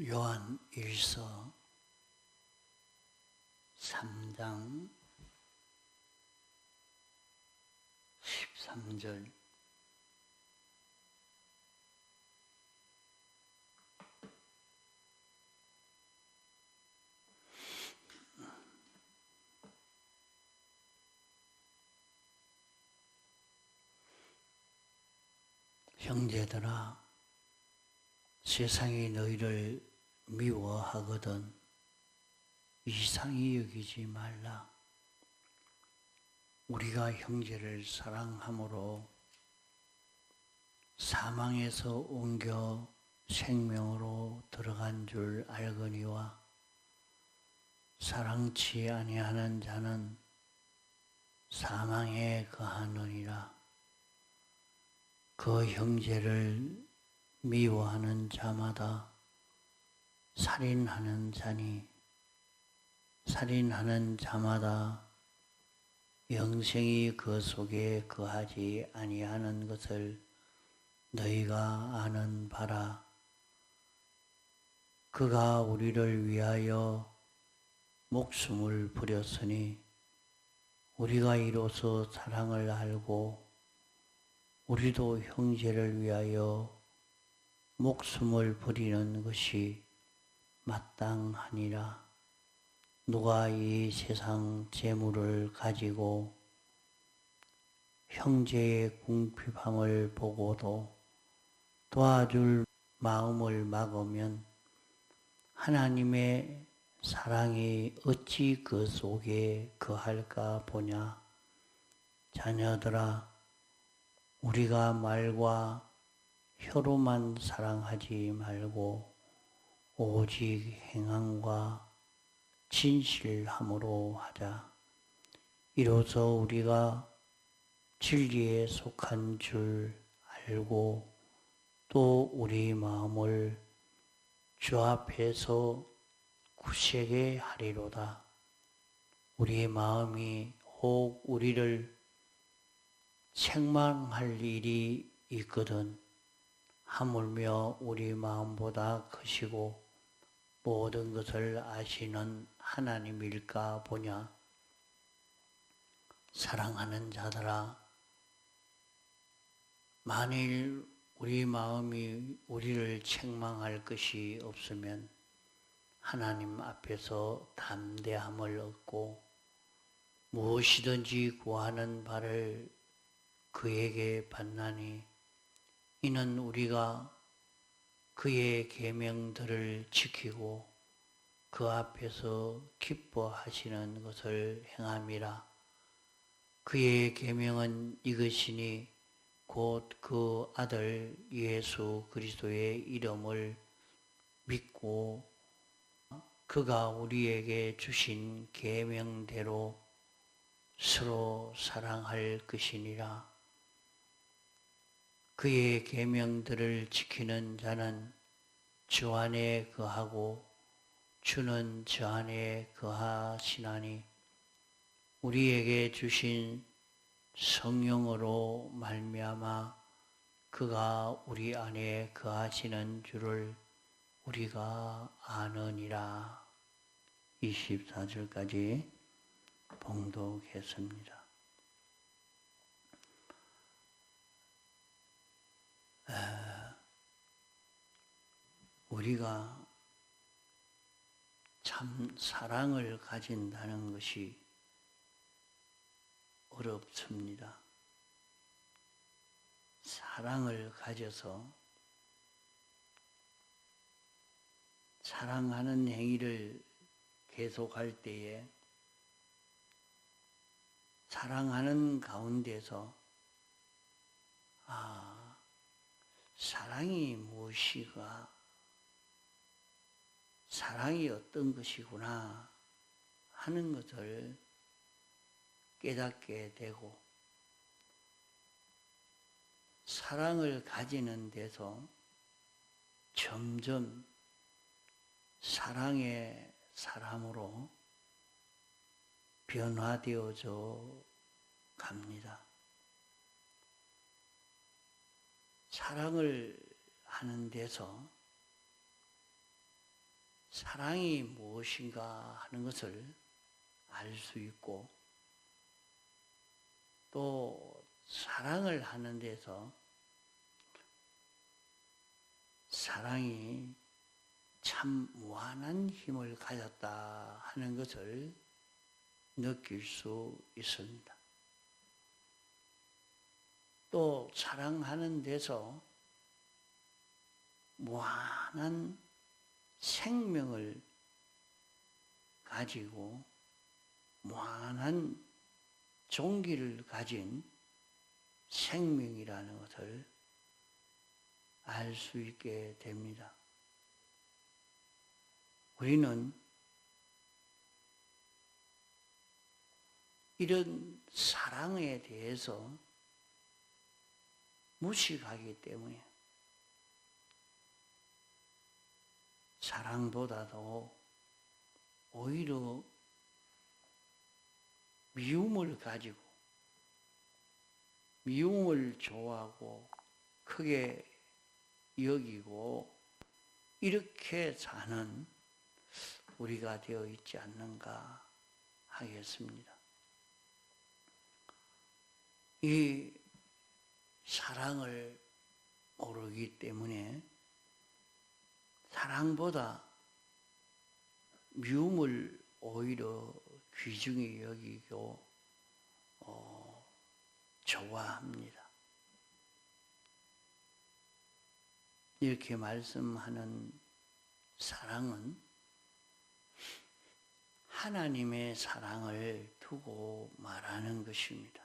요한 1서 3장 13절 형제들아, 세상이 너희를 미워하거든 이상히 여기지 말라. 우리가 형제를 사랑함으로 사망에서 옮겨 생명으로 들어간 줄 알거니와 사랑치 아니하는 자는 사망에 거하느니라. 그 형제를 미워하는 자마다 살인하는 자니 살인하는 자마다 영생이 그 속에 거하지 아니하는 것을 너희가 아는 바라. 그가 우리를 위하여 목숨을 버렸으니 우리가 이로써 사랑을 알고 우리도 형제를 위하여 목숨을 버리는 것이 마땅하니라. 누가 이 세상 재물을 가지고 형제의 궁핍함을 보고도 도와줄 마음을 막으면 하나님의 사랑이 어찌 그 속에 거할까 보냐. 자녀들아, 우리가 말과 혀로만 사랑하지 말고 오직 행함과 진실함으로 하자. 이로써 우리가 진리에 속한 줄 알고 또 우리 마음을 주 앞에서 굳세게 하리로다. 우리의 마음이 혹 우리를 책망할 일이 있거든 하물며 우리 마음보다 크시고 모든 것을 아시는 하나님일까 보냐. 사랑하는 자들아, 만일 우리 마음이 우리를 책망할 것이 없으면 하나님 앞에서 담대함을 얻고 무엇이든지 구하는 바를 그에게 받나니 이는 우리가 그의 계명들을 지키고 그 앞에서 기뻐하시는 것을 행함이라. 그의 계명은 이것이니 곧 그 아들 예수 그리스도의 이름을 믿고 그가 우리에게 주신 계명대로 서로 사랑할 것이니라. 그의 계명들을 지키는 자는 주 안에 거하고 주는 주 안에 거하시나니 우리에게 주신 성령으로 말미암아 그가 우리 안에 거하시는 줄을 우리가 아느니라. 24절까지 봉독했습니다. 우리가 참 사랑을 가진다는 것이 어렵습니다. 사랑을 가져서 사랑하는 행위를 계속할 때에 사랑하는 가운데서 사랑이 무엇이가, 사랑이 어떤 것이구나 하는 것을 깨닫게 되고 사랑을 가지는 데서 점점 사랑의 사람으로 변화되어져 갑니다. 사랑을 하는 데서 사랑이 무엇인가 하는 것을 알 수 있고, 또 사랑을 하는 데서 사랑이 참 무한한 힘을 가졌다 하는 것을 느낄 수 있습니다. 또 사랑하는 데서 무한한 생명을 가지고 무한한 종기를 가진 생명이라는 것을 알 수 있게 됩니다. 우리는 이런 사랑에 대해서 무식하기 때문에 사랑보다도 오히려 미움을 가지고 미움을 좋아하고 크게 여기고 이렇게 사는 우리가 되어 있지 않는가 하겠습니다. 이 사랑을 모르기 때문에 사랑보다 미움을 오히려 귀중히 여기고 좋아합니다. 이렇게 말씀하는 사랑은 하나님의 사랑을 두고 말하는 것입니다.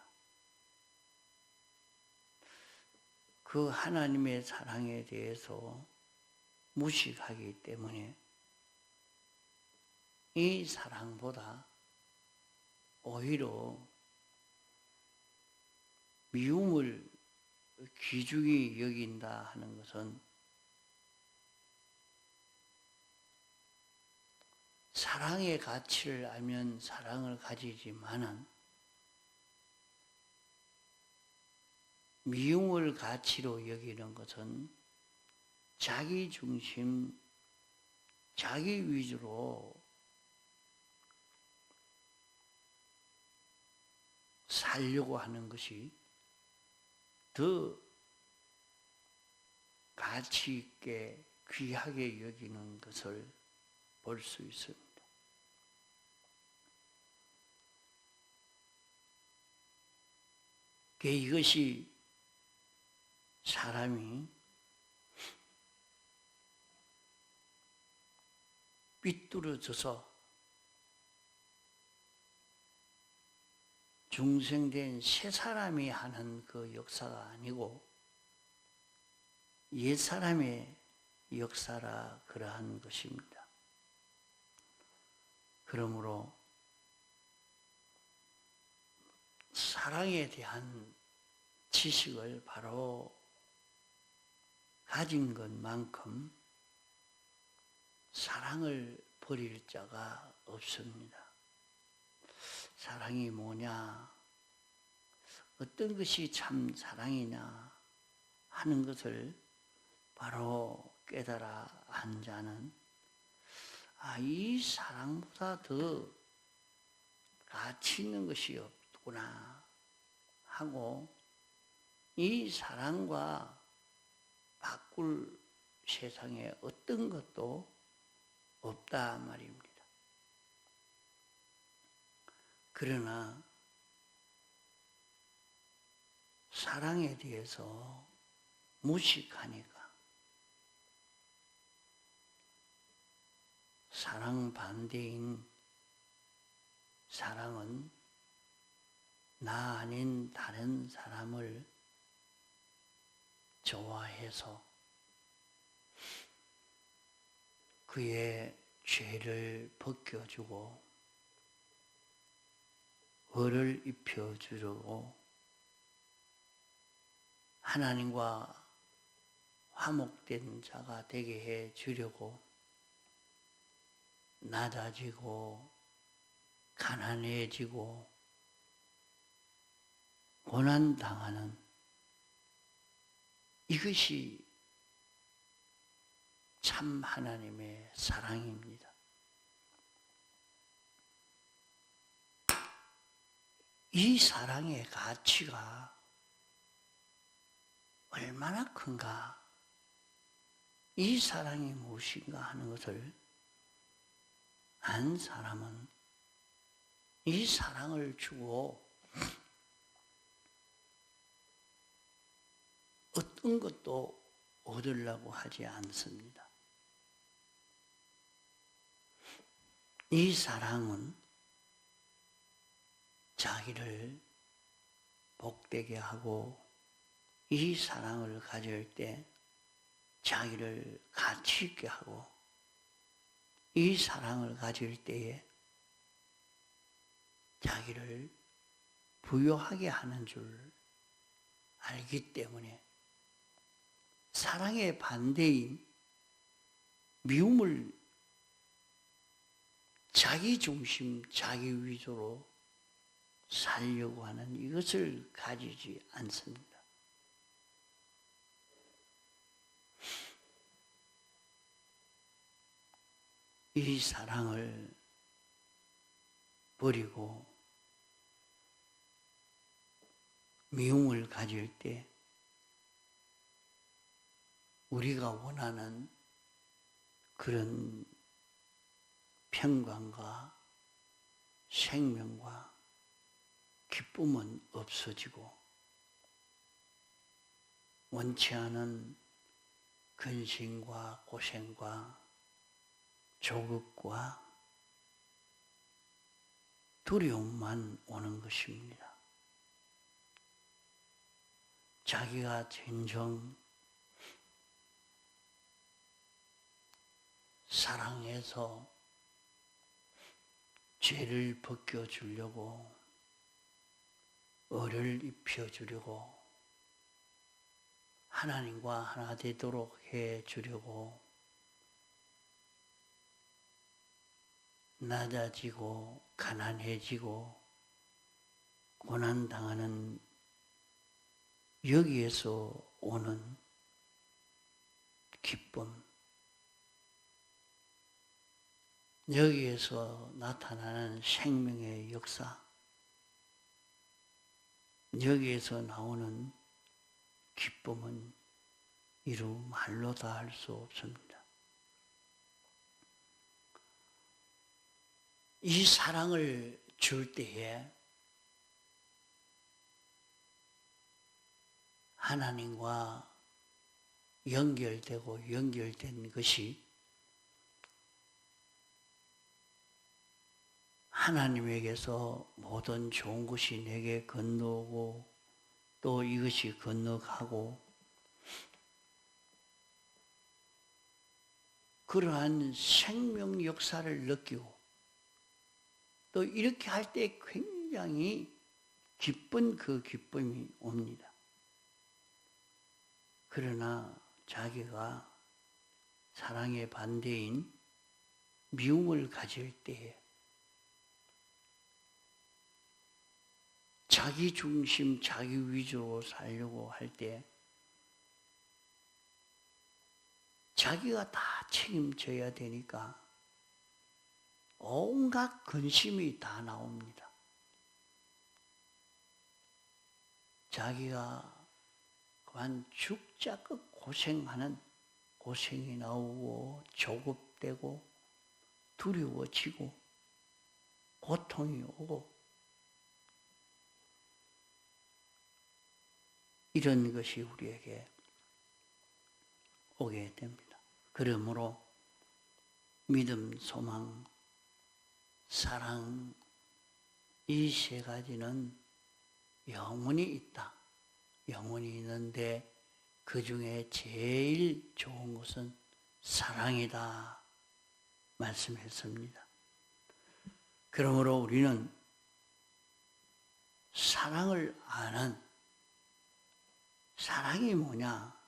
그 하나님의 사랑에 대해서 무식하기 때문에 이 사랑보다 오히려 미움을 귀중히 여긴다 하는 것은 사랑의 가치를 알면 사랑을 가지지만은 미움을 가치로 여기는 것은 자기 중심, 자기 위주로 살려고 하는 것이 더 가치 있게 귀하게 여기는 것을 볼 수 있습니다. 이것이 사람이 삐뚤어져서 중생된 새 사람이 하는 그 역사가 아니고 옛 사람의 역사라 그러한 것입니다. 그러므로 사랑에 대한 지식을 바로 가진 것만큼 사랑을 버릴 자가 없습니다. 사랑이 뭐냐, 어떤 것이 참 사랑이냐 하는 것을 바로 깨달아 한 자는 이 사랑보다 더 가치 있는 것이 없구나 하고 이 사랑과 바꿀 세상에 어떤 것도 없다 말입니다. 그러나 사랑에 대해서 무식하니까 사랑 반대인 사랑은 나 아닌 다른 사람을 좋아해서 그의 죄를 벗겨주고 의를 입혀주려고 하나님과 화목된 자가 되게 해 주려고 낮아지고 가난해지고 고난당하는 이것이 참 하나님의 사랑입니다. 이 사랑의 가치가 얼마나 큰가, 이 사랑이 무엇인가 하는 것을 안 사람은 이 사랑을 주고 어떤 것도 얻으려고 하지 않습니다. 이 사랑은 자기를 복되게 하고 이 사랑을 가질 때 자기를 가치 있게 하고 이 사랑을 가질 때에 자기를 부유하게 하는 줄 알기 때문에 사랑의 반대인 미움을 자기 중심, 자기 위주로 살려고 하는 이것을 가지지 않습니다. 이 사랑을 버리고 미움을 가질 때 우리가 원하는 그런 평강과 생명과 기쁨은 없어지고 원치 않은 근심과 고생과 조급과 두려움만 오는 것입니다. 자기가 진정 사랑해서 죄를 벗겨주려고 의를 입혀주려고 하나님과 하나 되도록 해주려고 낮아지고 가난해지고 고난당하는 여기에서 오는 기쁨, 여기에서 나타나는 생명의 역사, 여기에서 나오는 기쁨은 이루 말로 다 할 수 없습니다. 이 사랑을 줄 때에 하나님과 연결되고 연결된 것이 하나님에게서 모든 좋은 것이 내게 건너오고 또 이것이 건너가고 그러한 생명 역사를 느끼고 또 이렇게 할 때 굉장히 기쁜 그 기쁨이 옵니다. 그러나 자기가 사랑의 반대인 미움을 가질 때에 자기 중심, 자기 위주로 살려고 할 때 자기가 다 책임져야 되니까 온갖 근심이 다 나옵니다. 자기가 그만 죽자고 고생하는 고생이 나오고 조급되고 두려워지고 고통이 오고 이런 것이 우리에게 오게 됩니다. 그러므로 믿음, 소망, 사랑 이 세 가지는 영원히 있다. 영원히 있는데 그 중에 제일 좋은 것은 사랑이다 말씀했습니다. 그러므로 우리는 사랑을 아는 사랑이 뭐냐?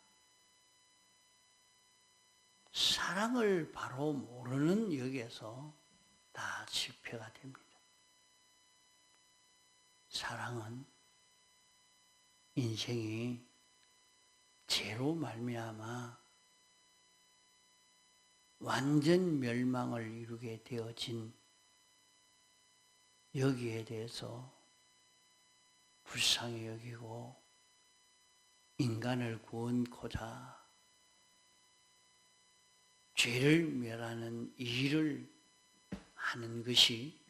사랑을 바로 모르는 여기에서 다 실패가 됩니다. 사랑은 인생이 죄로 말미암아 완전 멸망을 이루게 되어진 여기에 대해서 불쌍히 여기고 인간을 구원코자 죄를 멸하는 일을 하는 것이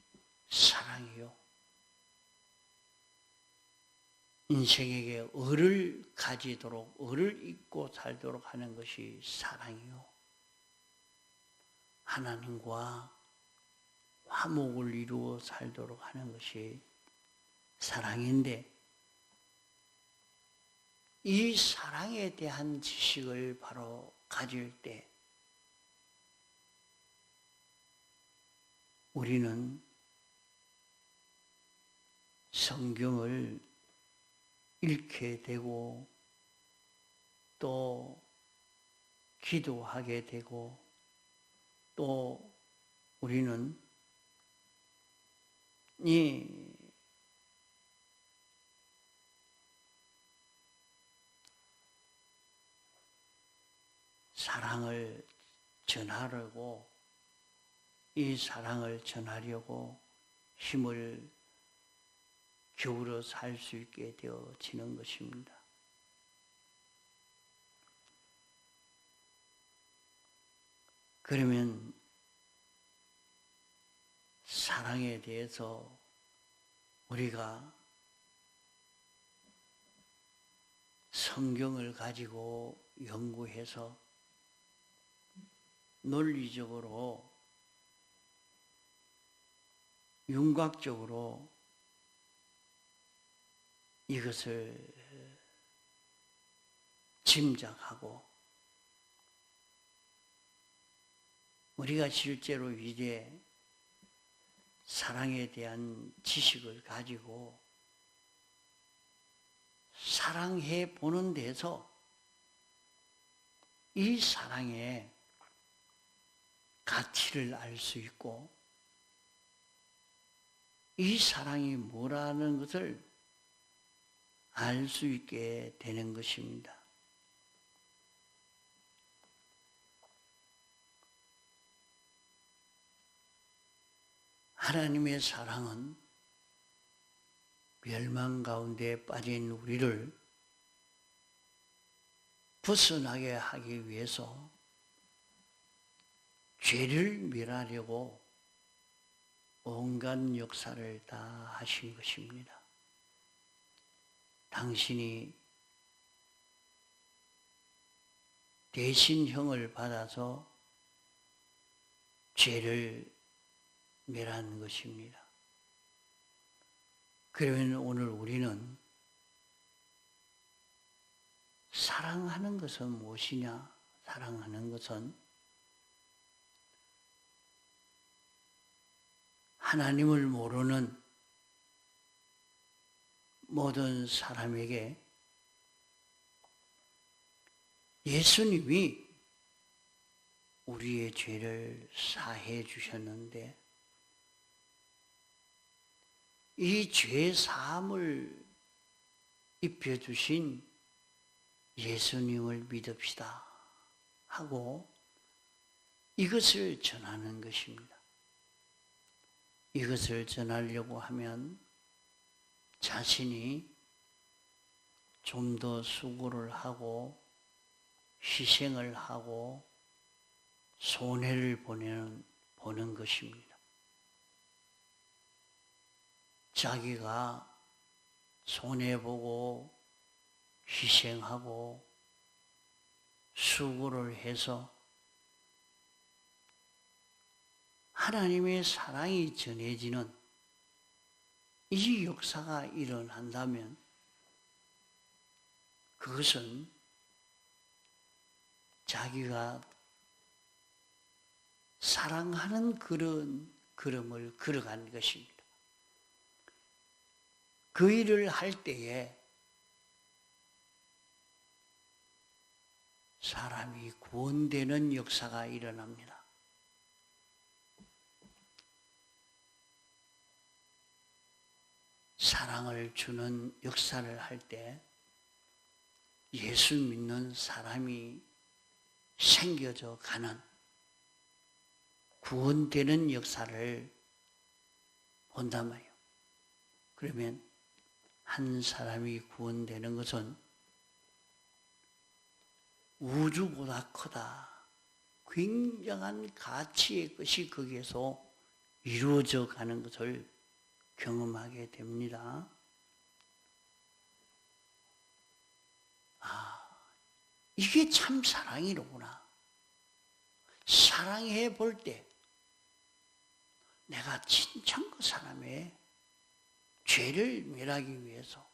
사랑이요. 인생에게 의를 가지도록, 의를 잊고 살도록 하는 것이 사랑이요. 하나님과 화목을 이루어 살도록 하는 것이 사랑인데, 이 사랑에 대한 지식을 바로 가질 때 우리는 성경을 읽게 되고 또 기도하게 되고 또 우리는 이 사랑을 전하려고 이 사랑을 전하려고 힘을 기울여 살 수 있게 되어지는 것입니다. 그러면 사랑에 대해서 우리가 성경을 가지고 연구해서 논리적으로 윤곽적으로 이것을 짐작하고 우리가 실제로 이제 사랑에 대한 지식을 가지고 사랑해 보는 데서 이 사랑의 가치를 알 수 있고 이 사랑이 뭐라는 것을 알 수 있게 되는 것입니다. 하나님의 사랑은 멸망 가운데 빠진 우리를 벗어나게 하기 위해서 죄를 멸하려고 온갖 역사를 다 하신 것입니다. 당신이 대신형을 받아서 죄를 멸한 것입니다. 그러면 오늘 우리는 사랑하는 것은 무엇이냐? 사랑하는 것은 하나님을 모르는 모든 사람에게 예수님이 우리의 죄를 사해 주셨는데 이 죄 사함을 입혀주신 예수님을 믿읍시다 하고 이것을 전하는 것입니다. 이것을 전하려고 하면 자신이 좀 더 수고를 하고 희생을 하고 손해를 보는 것입니다. 자기가 손해보고 희생하고 수고를 해서 하나님의 사랑이 전해지는 이 역사가 일어난다면 그것은 자기가 사랑하는 그런 걸음을 걸어간 것입니다. 그 일을 할 때에 사람이 구원되는 역사가 일어납니다. 사랑을 주는 역사를 할 때 예수 믿는 사람이 생겨져 가는 구원되는 역사를 본단 말이에요. 그러면 한 사람이 구원되는 것은 우주보다 크다. 굉장한 가치의 것이 거기에서 이루어져 가는 것을 경험하게 됩니다. 이게 참 사랑이로구나. 사랑해 볼 때 내가 진짜 그 사람의 죄를 멸하기 위해서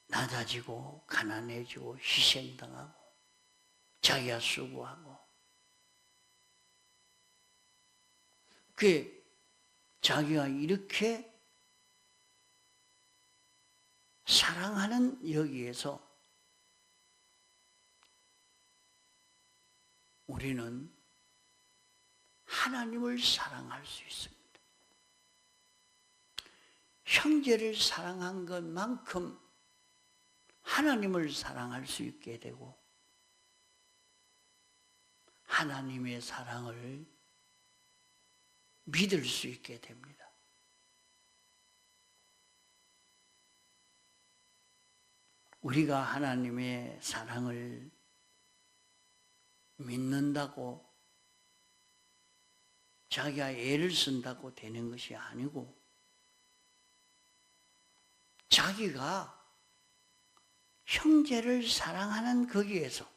낮아지고 가난해지고 희생당하고 자기가 수고하고 자기가 이렇게 사랑하는 여기에서 우리는 하나님을 사랑할 수 있습니다. 형제를 사랑한 것만큼 하나님을 사랑할 수 있게 되고 하나님의 사랑을 믿을 수 있게 됩니다. 우리가 하나님의 사랑을 믿는다고 자기가 애를 쓴다고 되는 것이 아니고 자기가 형제를 사랑하는 거기에서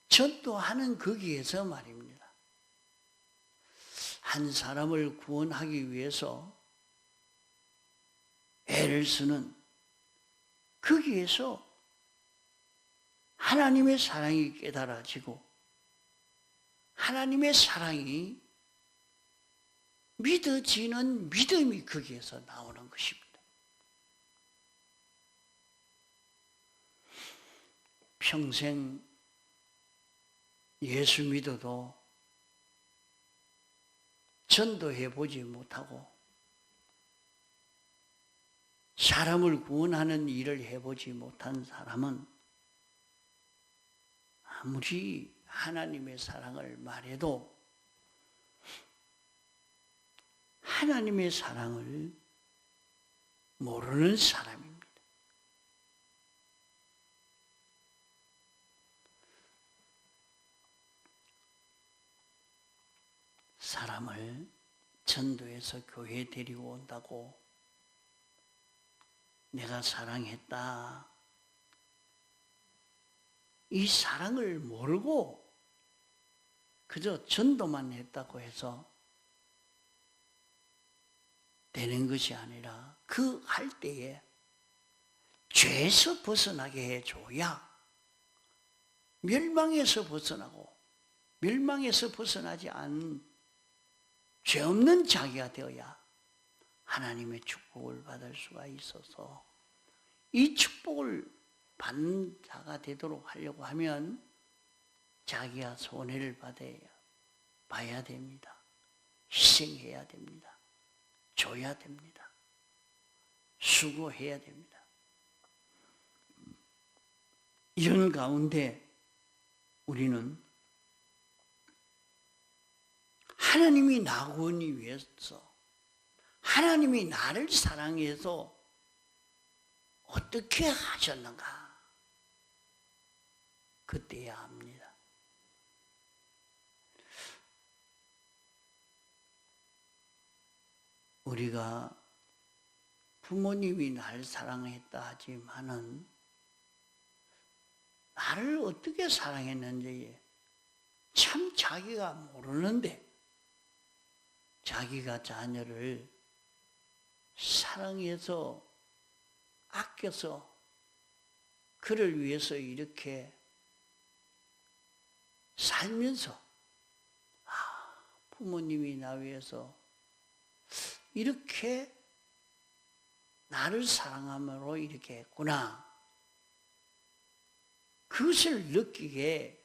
전도하는 거기에서 말입니다. 한 사람을 구원하기 위해서 애를 쓰는 거기에서 하나님의 사랑이 깨달아지고 하나님의 사랑이 믿어지는 믿음이 거기에서 나오는 것입니다. 평생 예수 믿어도 전도해 보지 못하고 사람을 구원하는 일을 해보지 못한 사람은 아무리 하나님의 사랑을 말해도 하나님의 사랑을 모르는 사람입니다. 사람을 전도해서 교회에 데리고 온다고 내가 사랑했다. 이 사랑을 모르고 그저 전도만 했다고 해서 되는 것이 아니라 그 할 때에 죄에서 벗어나게 해줘야 멸망에서 벗어나고 멸망에서 벗어나지 않은 죄 없는 자기가 되어야 하나님의 축복을 받을 수가 있어서 이 축복을 받는 자가 되도록 하려고 하면 자기가 손해를 봐야 됩니다. 희생해야 됩니다. 줘야 됩니다. 수고해야 됩니다. 이런 가운데 우리는 하나님이 나 구원이 위해서 하나님이 나를 사랑해서 어떻게 하셨는가? 그때야 합니다. 우리가 부모님이 나를 사랑했다 하지만은 나를 어떻게 사랑했는지 참 자기가 모르는데 자기가 자녀를 사랑해서 아껴서 그를 위해서 이렇게 살면서 부모님이 나 위해서 이렇게 나를 사랑함으로 이렇게 했구나. 그것을 느끼게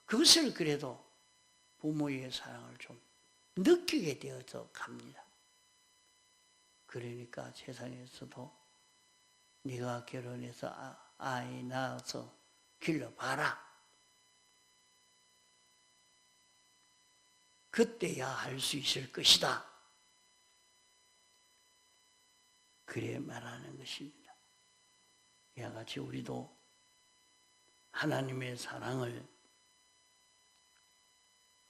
그것을 그래도 부모의 사랑을 좀 느끼게 되어서 갑니다. 그러니까 세상에서도 네가 결혼해서 아이 낳아서 길러봐라. 그때야 할 수 있을 것이다. 그래 말하는 것입니다. 이와 같이 우리도 하나님의 사랑을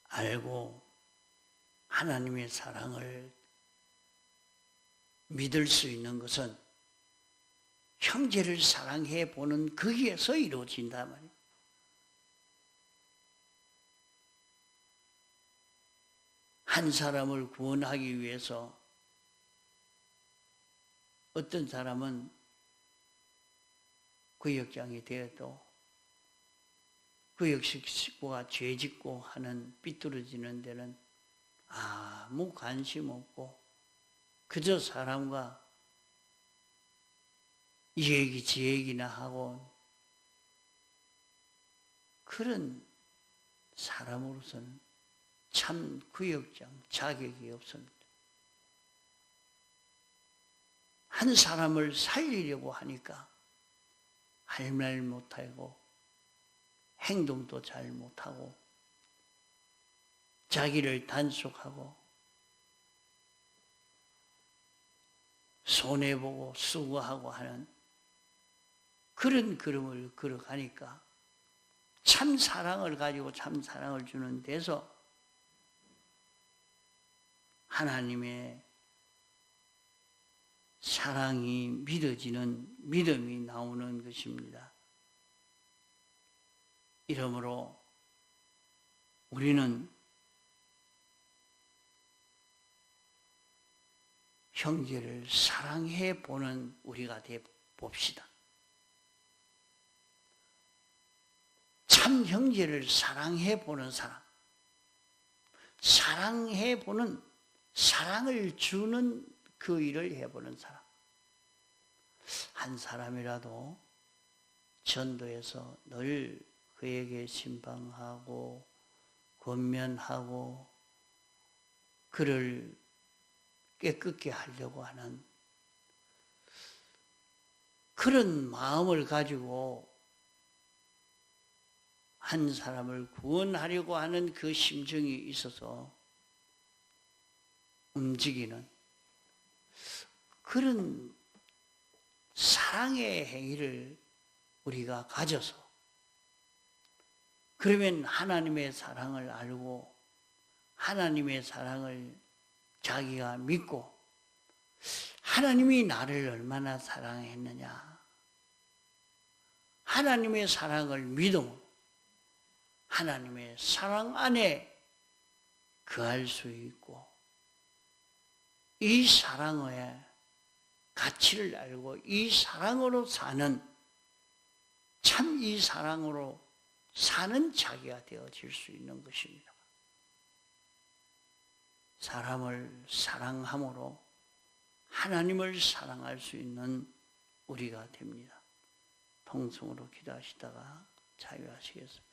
알고 하나님의 사랑을 믿을 수 있는 것은 형제를 사랑해 보는 거기에서 이루어진단 말이에요. 한 사람을 구원하기 위해서 어떤 사람은 구역장이 되어도 구역 식구가 죄 짓고 하는 삐뚤어지는 데는 아무 관심 없고 그저 사람과 이 얘기 저 얘기나 하고 그런 사람으로서는 참 구역장 자격이 없습니다. 한 사람을 살리려고 하니까 할 말 못하고 행동도 잘 못하고 자기를 단속하고 손해보고 수고하고 하는 그런 걸음을 걸어가니까 참 사랑을 가지고 참 사랑을 주는 데서 하나님의 사랑이 믿어지는 믿음이 나오는 것입니다. 이러므로 우리는 형제를 사랑해 보는 우리가 돼 봅시다. 참 형제를 사랑해 보는 사람, 사랑해 보는, 사랑을 주는 그 일을 해보는 사람. 한 사람이라도 전도에서 늘 그에게 신방하고 권면하고 그를 깨끗게 하려고 하는 그런 마음을 가지고 한 사람을 구원하려고 하는 그 심정이 있어서 움직이는 그런 사랑의 행위를 우리가 가져서 그러면 하나님의 사랑을 알고 하나님의 사랑을 자기가 믿고 하나님이 나를 얼마나 사랑했느냐 하나님의 사랑을 믿음으로 하나님의 사랑 안에 거할 수 있고 이 사랑의 가치를 알고 이 사랑으로 사는 참 이 사랑으로 사는 자기가 되어질 수 있는 것입니다. 사람을 사랑함으로 하나님을 사랑할 수 있는 우리가 됩니다. 통성으로 기도하시다가 자유하시겠습니다.